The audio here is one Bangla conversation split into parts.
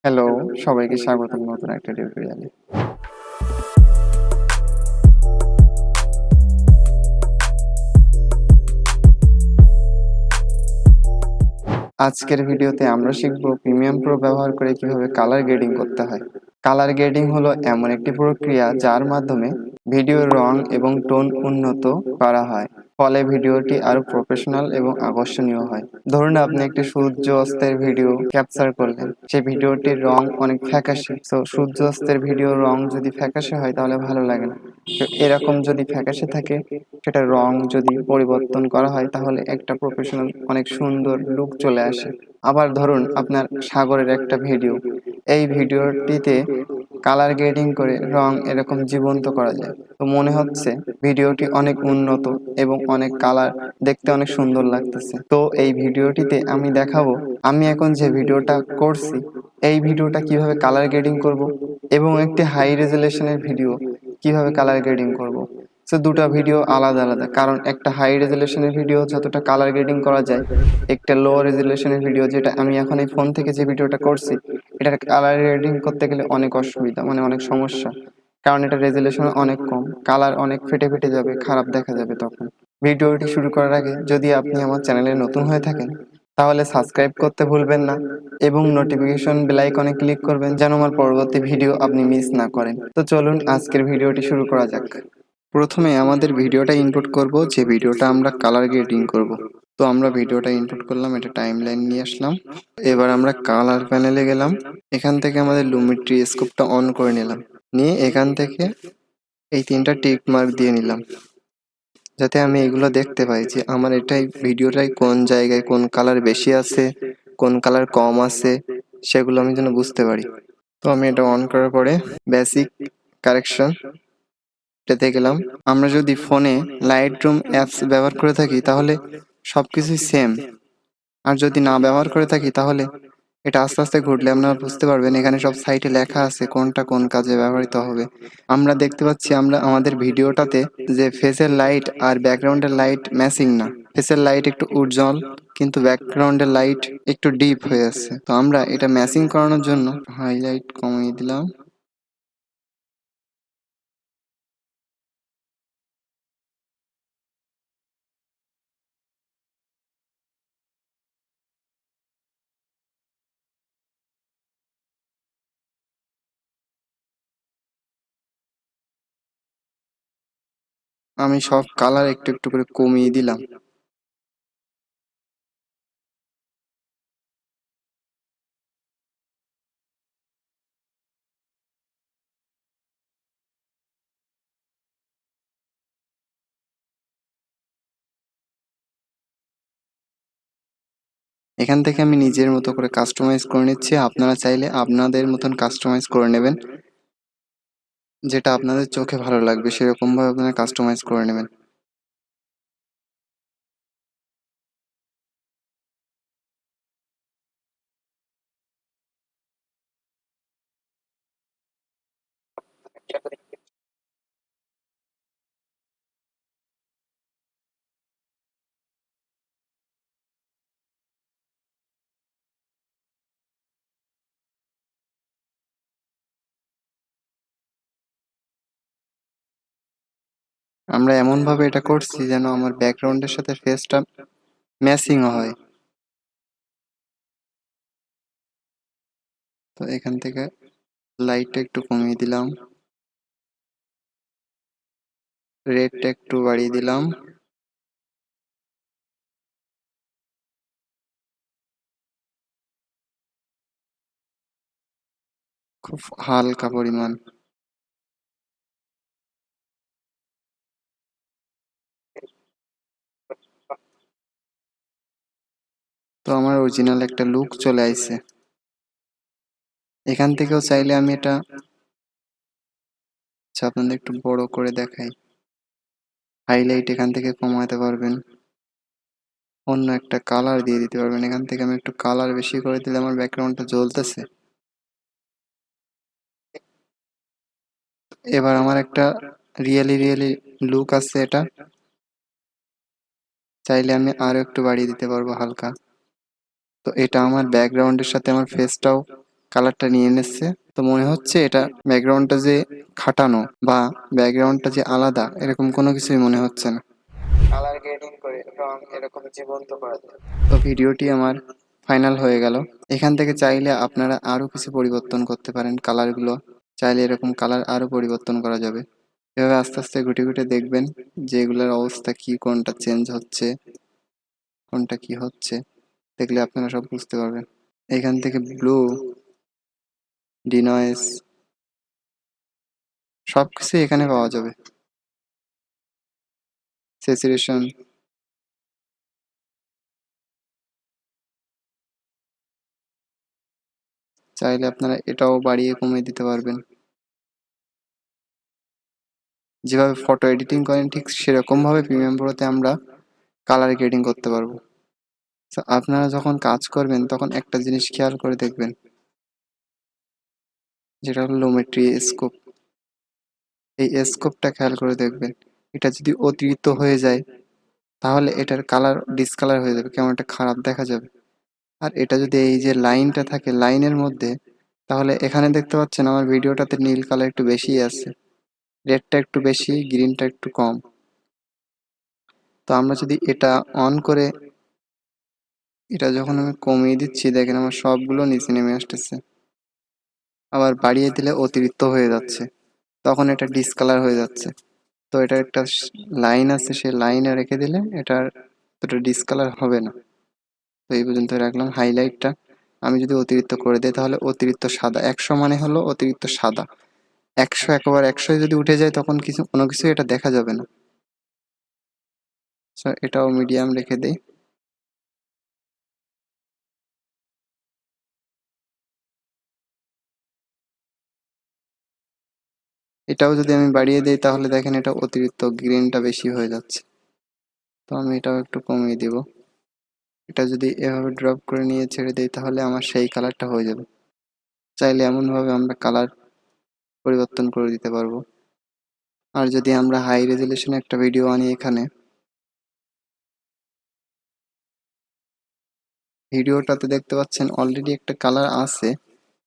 হ্যালো, সবাইকে স্বাগতম নতুন একটা টিউটোরিয়ালে। আজকের ভিডিওতে আমরা শিখব প্রিমিয়াম প্রো ব্যবহার করে কিভাবে কালার গ্রেডিং করতে হয়। কালার গ্রেডিং হলো এমন একটি প্রক্রিয়া যার মাধ্যমে ভিডিওর রং এবং টোন উন্নত করা হয়, ফলে ভিডিওটি আরো প্রফেশনাল এবং আকর্ষণীয় হয়। ধরুন আপনি একটি সূর্য অস্তের ভিডিও ক্যাপচার করলেন, সেই ভিডিওটির রং অনেক ফ্যাকাশে, তো সূর্য অস্তের ভিডিওর রং যদি ফ্যাকাশে হয় তাহলে ভালো লাগে না। তো এরকম যদি ফ্যাকাশে থাকে, সেটা রং যদি পরিবর্তন করা হয় তাহলে একটা প্রফেশনাল অনেক সুন্দর লুক চলে আসে। আবার ধরুন আপনার সাগরের একটা ভিডিও, এই ভিডিওটিতে কালার গ্রেডিং করে রং এরকম জীবন্ত করা যায়, তো মনে হচ্ছে ভিডিওটি অনেক উন্নত এবং অনেক কালার, দেখতে অনেক সুন্দর লাগতেছে। তো এই ভিডিওটিতে আমি দেখাবো আমি এখন যে ভিডিওটা করছি, এই ভিডিওটা কিভাবে কালার গ্রেডিং করব এবং একটি হাই রেজুলেশনের ভিডিও কিভাবে কালার গ্রেডিং করব। সো দুটো ভিডিও আলাদা আলাদা, কারণ একটা হাই রেজুলেশনের ভিডিও যতটা কালার গ্রেডিং করা যায়, একটা লো রেজুলেশনের ভিডিও, যেটা আমি এখন এই ফোন থেকে যে ভিডিওটা করছি, এটার কালার গ্রেডিং করতে গেলে অনেক অসুবিধা, মানে অনেক সমস্যা, কারণ এটা রেজুলেশন অনেক কম, কালার অনেক ফেটে ফেটে যাবে, খারাপ দেখা যাবে। তখন ভিডিওটি শুরু করার আগে যদি আপনি আমার চ্যানেলে নতুন হয়ে থাকেন তাহলে সাবস্ক্রাইব করতে ভুলবেন না এবং নোটিফিকেশন বেল আইকনে ক্লিক করবেন যেন আমার পরবর্তী ভিডিও আপনি মিস না করেন। তো চলুন আজকের ভিডিওটি শুরু করা যাক। প্রথমে আমাদের ভিডিওটা ইনপুট করব, যে ভিডিওটা আমরা কালার গ্রেডিং করব। তো আমরা ভিডিওটা ইনপুট করলাম, এটা টাইমলাইন নিয়ে আসলাম। এবার আমরা কালার প্যানেলে গেলাম, এখান থেকে আমাদের লুমিট্রি স্কোপটা অন করে নিলাম, নিয়ে এখান থেকে এই তিনটা টিক মার্ক দিয়ে নিলাম, যাতে আমি এগুলো দেখতে পাই যে আমার এটাই ভিডিওটাই কোন জায়গায় কোন কালার বেশি আছে, কোন কালার কম আছে, সেগুলো আমি যেন বুঝতে পারি। তো আমি এটা অন করার পরে বেসিক কারেকশন এটাতে গেলাম। আমরা যদি ফোনে লাইট রুম অ্যাপস ব্যবহার করে থাকি তাহলে সবকিছুই সেম, আর যদি না ব্যবহার করে থাকি তাহলে এটা আস্তে আস্তে ঘুরলে আপনারা বুঝতে পারবেন, এখানে সব সাইটে লেখা আছে কোনটা কোন কাজে ব্যবহৃত হবে। আমরা দেখতে পাচ্ছি আমরা আমাদের ভিডিওটাতে যে ফেসের লাইট আর ব্যাকগ্রাউন্ডের লাইট ম্যাচিং না, ফেসের লাইট একটু উজ্জ্বল কিন্তু ব্যাকগ্রাউন্ডের লাইট একটু ডিপ হয়ে আছে। তো আমরা এটা ম্যাচিং করানোর জন্য হাইলাইট কমিয়ে দিলাম। আমি সব কালার একটু একটু করে কমিয়ে দিলাম। এখান থেকে আমি নিজের মতো করে কাস্টমাইজ করে নিচ্ছি, আপনারা চাইলে আপনাদের মতন কাস্টমাইজ করে নেবেন, যেটা আপনাদের চোখে ভালো লাগবে সেরকম ভাবে আপনারা কাস্টমাইজ করে নেবেন। আমরা এমন ভাবে এটা করছি যেন আমার ব্যাকগ্রাউন্ডের সাথে ফেসটা ম্যাচিং হয়। তো এখান থেকে লাইটটা একটু কমিয়ে দিলাম, রেডটা একটু বাড়িয়ে দিলাম, খুব হালকা পরিমাণ। তো আমার অরিজিনাল একটা লুক চলে আসছে। এখান থেকেও চাইলে আমি এটা আপনাদের একটু বড় করে দেখাই, হাইলাইট এখান থেকে কমাতে পারবেন, অন্য একটা কালার দিয়ে দিতে পারবেন। এখান থেকে আমি একটু কালার বেশি করে দিলে আমার ব্যাকগ্রাউন্ডটা জ্বলতেছে। এবার আমার একটা রিয়েলি লুক আছে, এটা চাইলে আমি আরো একটু বাড়িয়ে দিতে পারবো হালকা। তো এটা আমার ব্যাকগ্রাউন্ডের সাথে আমার ফেসটাও কালারটা নিয়ে নিচ্ছে। তো মনে হচ্ছে এটা ব্যাকগ্রাউন্ডটা যে খাটানো বা ব্যাকগ্রাউন্ডটা যে আলাদা এরকম কোনো কিছুই মনে হচ্ছে না। কালার গ্রেডিং করে রং এরকম জীবন্ত করা যায়। তো ভিডিওটি আমার ফাইনাল হয়ে গেল। এখান থেকে চাইলে আপনারা আরো কিছু পরিবর্তন করতে পারেন কালারগুলো। চাইলে এরকম কালার আরো পরিবর্তন করা যাবে। এভাবে আস্তে আস্তে ঘুটে ঘুটে দেখবেন যে এগুলোর অবস্থা কি, কোনটা চেঞ্জ হচ্ছে, কোনটা কি হচ্ছে। দেখলে আপনারা সব বুঝতে পারবেন। এখান থেকে ব্লু, ডিনয়েস সবকিছু এখানে পাওয়া যাবে। স্যাচুরেশন, চাইলে আপনারা এটাও বাড়িয়ে কমিয়ে দিতে পারবেন। যেভাবে ফটো এডিটিং করেন ঠিক সেরকম ভাবে প্রিমিয়াম প্রোতে আমরা কালার গ্রেডিং করতে পারবো। তো আপনারা যখন কাজ করবেন তখন একটা জিনিস খেয়াল করে দেখবেন, যেটা হলো লুমেট্রি স্কোপ। এই স্কোপটা খেয়াল করে দেখবেন। এটা যদি অতিরিক্ত হয়ে যায় তাহলে এটার কালার ডিসকালার হয়ে যাবে, কেমন একটা খারাপ দেখা যাবে। আর এটা যদি এই যে লাইনটা থাকে লাইনের মধ্যে, তাহলে এখানে দেখতে পাচ্ছেন আমার ভিডিওটাতে নীল কালার একটু বেশি আছে, রেডটা একটু বেশি, গ্রিনটা একটু কম। তো আমরা যদি এটা অন করে এটা যখন আমি কমিয়ে দিচ্ছি, দেখেন আমার সবগুলো নিচে নেমে আসতেছে। আবার বাড়িয়ে দিলে অতিরিক্ত হয়ে যাচ্ছে, তখন এটা ডিসকালার হয়ে যাচ্ছে। তো এটা একটা লাইন আছে, সেই লাইনে রেখে দিলে এটার এতটা ডিসকালার হবে না। তো এই পর্যন্ত রাখলাম। হাইলাইটটা আমি যদি অতিরিক্ত করে দিই তাহলে অতিরিক্ত সাদা, 100 মানে হলো অতিরিক্ত সাদা। 100 একেবারে 100 যদি উঠে যায় তখন কোনো কিছু এটা দেখা যাবে না। এটাও মিডিয়াম রেখে দেই। এটাও যদি আমি বাড়িয়ে দিই তাহলে দেখেন এটা অতিরিক্ত গ্রিনটা বেশি হয়ে যাচ্ছে। তো আমি এটাও একটু কমিয়ে দিব। এটা যদি এভাবে ড্রপ করে নিয়ে ছেড়ে দিই তাহলে আমার সেই কালারটা হয়ে যাবে। চাইলে এমনভাবে আমরা কালার পরিবর্তন করে দিতে পারবো। আর যদি আমরা হাই রেজুলেশনে একটা ভিডিও আনি, এখানে ভিডিওটাতে দেখতে পাচ্ছেন অলরেডি একটা কালার আছে।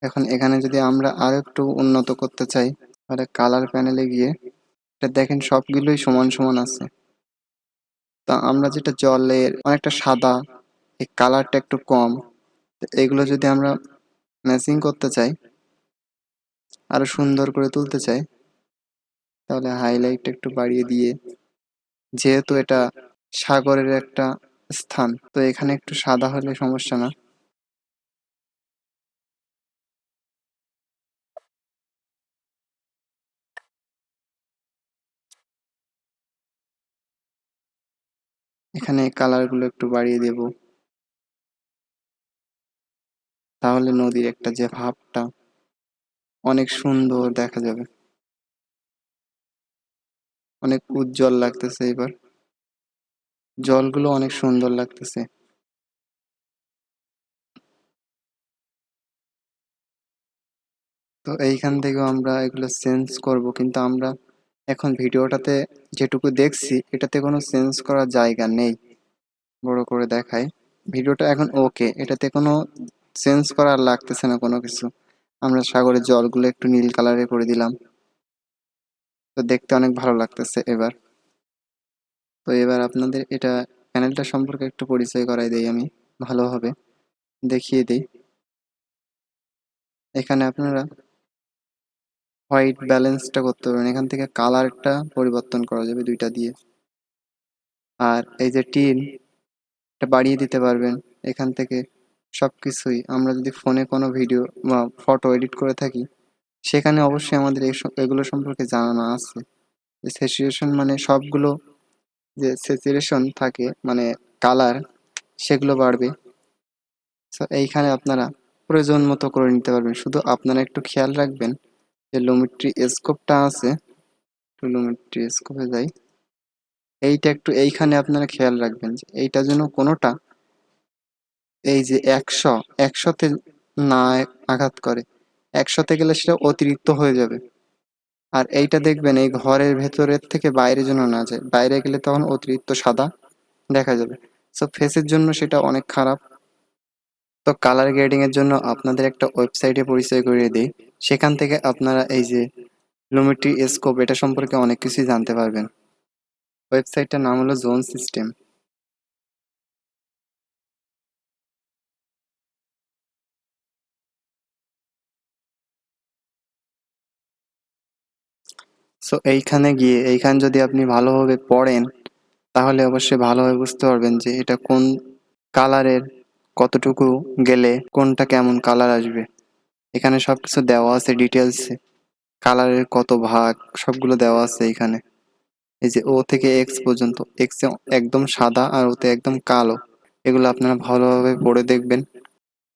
এখন এখানে যদি আমরা আরো একটু উন্নত করতে চাই তাহলে কালার প্যানেলে গিয়ে এটা দেখেন সবগুলোই সমান সমান আছে। তা আমরা যেটা জলের অনেকটা সাদা, এই কালারটা একটু কম, তো এগুলো যদি আমরা ম্যাচিং করতে চাই, আরো সুন্দর করে তুলতে চাই, তাহলে হাইলাইটটা একটু বাড়িয়ে দিয়ে, যেহেতু এটা সাগরের একটা স্থান তো এখানে একটু সাদা হলে সমস্যা না। এখানে কালারগুলো একটু বাড়িয়ে দেব, তাহলে নদীর একটা যে ভাবটা অনেক সুন্দর দেখা যাবে, অনেক উজ্জ্বল লাগতেছে। এবার জলগুলো অনেক সুন্দর লাগতেছে। তো এইখান থেকেও আমরা এগুলো চেঞ্জ করব, কিন্তু আমরা এখন ভিডিওটাতে যেটুকু দেখছি এটাতে কোনো চেঞ্জ করার জায়গা নেই। বড় করে দেখাই, ভিডিওটা এখন ওকে, এটাতে কোনো চেঞ্জ করার লাগতেছে না কোনো কিছু। আমরা সাগরের জলগুলো একটু নীল কালারে করে দিলাম, তো দেখতে অনেক ভালো লাগতেছে এবার। তো এবার আপনাদের এটা প্যানেলটা সম্পর্কে একটু পরিচয় করাই দেই, আমি ভালোভাবে দেখিয়ে দিই। এখানে আপনারা হোয়াইট ব্যালেন্সটা করতে পারবেন, এখান থেকে কালারটা পরিবর্তন করা যাবে দুইটা দিয়ে। আর এই যে টিন, এটা বাড়িয়ে দিতে পারবেন এখান থেকে। সবকিছুই আমরা যদি ফোনে কোনো ভিডিও বা ফটো এডিট করে থাকি, সেখানে অবশ্যই আমাদের এগুলো সম্পর্কে জানানো আছে। স্যাচুরেশন মানে সবগুলো যে স্যাচুরেশন থাকে মানে কালার, সেগুলো বাড়বে। তো এইখানে আপনারা প্রয়োজন মতো করে নিতে পারবেন। শুধু আপনারা একটু খেয়াল রাখবেন যে লুমেট্রি স্কোপটা আছে, একটু লুমেট্রি স্কোপে যাই, এইটা একটু এইখানে আপনারা খেয়াল রাখবেন যে এইটা যেন কোনোটা এই যে 100তে না আঘাত করে। 100তে গেলে সেটা অতিরিক্ত হয়ে যাবে। আর এইটা দেখবেন এই ঘরের ভেতরের থেকে বাইরে যেন না যায়, বাইরে গেলে তখন অতিরিক্ত সাদা দেখা যাবে। সো ফেসের জন্য সেটা অনেক খারাপ। তো কালার গ্রেডিং এর জন্য আপনাদের একটা ওয়েবসাইটে পরিচয় করিয়ে দিই। সেখান থেকে আপনারা এই যে লুমিট্রি স্কোপ এটা সম্পর্কে অনেক কিছুই জানতে পারবেন। ওয়েবসাইটটার নাম হলো জোন সিস্টেম। সো এইখানে যদি আপনি ভালোভাবে পড়েন তাহলে অবশ্যই ভালোভাবে বুঝতে পারবেন যে এটা কোন কালারের কতটুকু গেলে কোনটা কেমন কালার আসবে। এখানে সবকিছু দেওয়া আছে ডিটেলসে। কালারের কত ভাগ সবগুলো দেওয়া আছে এখানে। এই যে ও থেকে এক্স পর্যন্ত, এক্স একদম সাদা আর ওতে একদম কালো। এগুলো আপনারা ভালোভাবে পড়ে দেখবেন।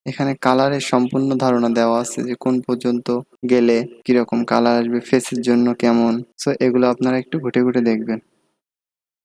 এখানে কালারের সম্পূর্ণ ধারণা দেওয়া আছে যে কোন পর্যন্ত গেলে কিরকম কালার আসবে, ফেসের জন্য কেমন। সো এগুলো আপনারা একটু ঘুটে ঘুটে দেখবেন।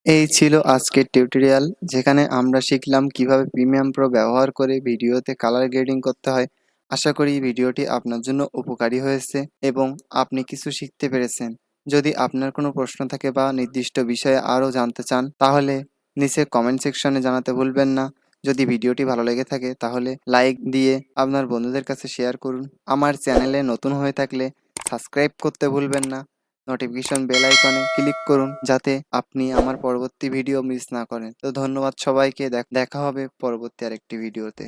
এই ছিল আজকের টিউটোরিয়াল, যেখানে আমরা শিখলাম কিভাবে প্রিমিয়াম প্রো ব্যবহার করে ভিডিওতে কালার গ্রেডিং করতে হয়। আশা করি ভিডিওটি আপনার জন্য উপকারী হয়েছে এবং আপনি কিছু শিখতে পেরেছেন। যদি আপনার কোনো প্রশ্ন থাকে বা নির্দিষ্ট বিষয়ে আরও জানতে চান তাহলে নিচে কমেন্ট সেকশনে জানাতে ভুলবেন না। যদি ভিডিওটি ভালো লেগে থাকে তাহলে লাইক দিয়ে আপনার বন্ধুদের কাছে শেয়ার করুন। আমার চ্যানেলে নতুন হয়ে থাকলে সাবস্ক্রাইব করতে ভুলবেন না। নোটিফিকেশন বেল আইকনে ক্লিক করুন যাতে আপনি আমার পরবর্তী ভিডিও মিস না করেন। তো ধন্যবাদ সবাইকে। দেখা হবে পরবর্তী আরেকটি ভিডিওতে।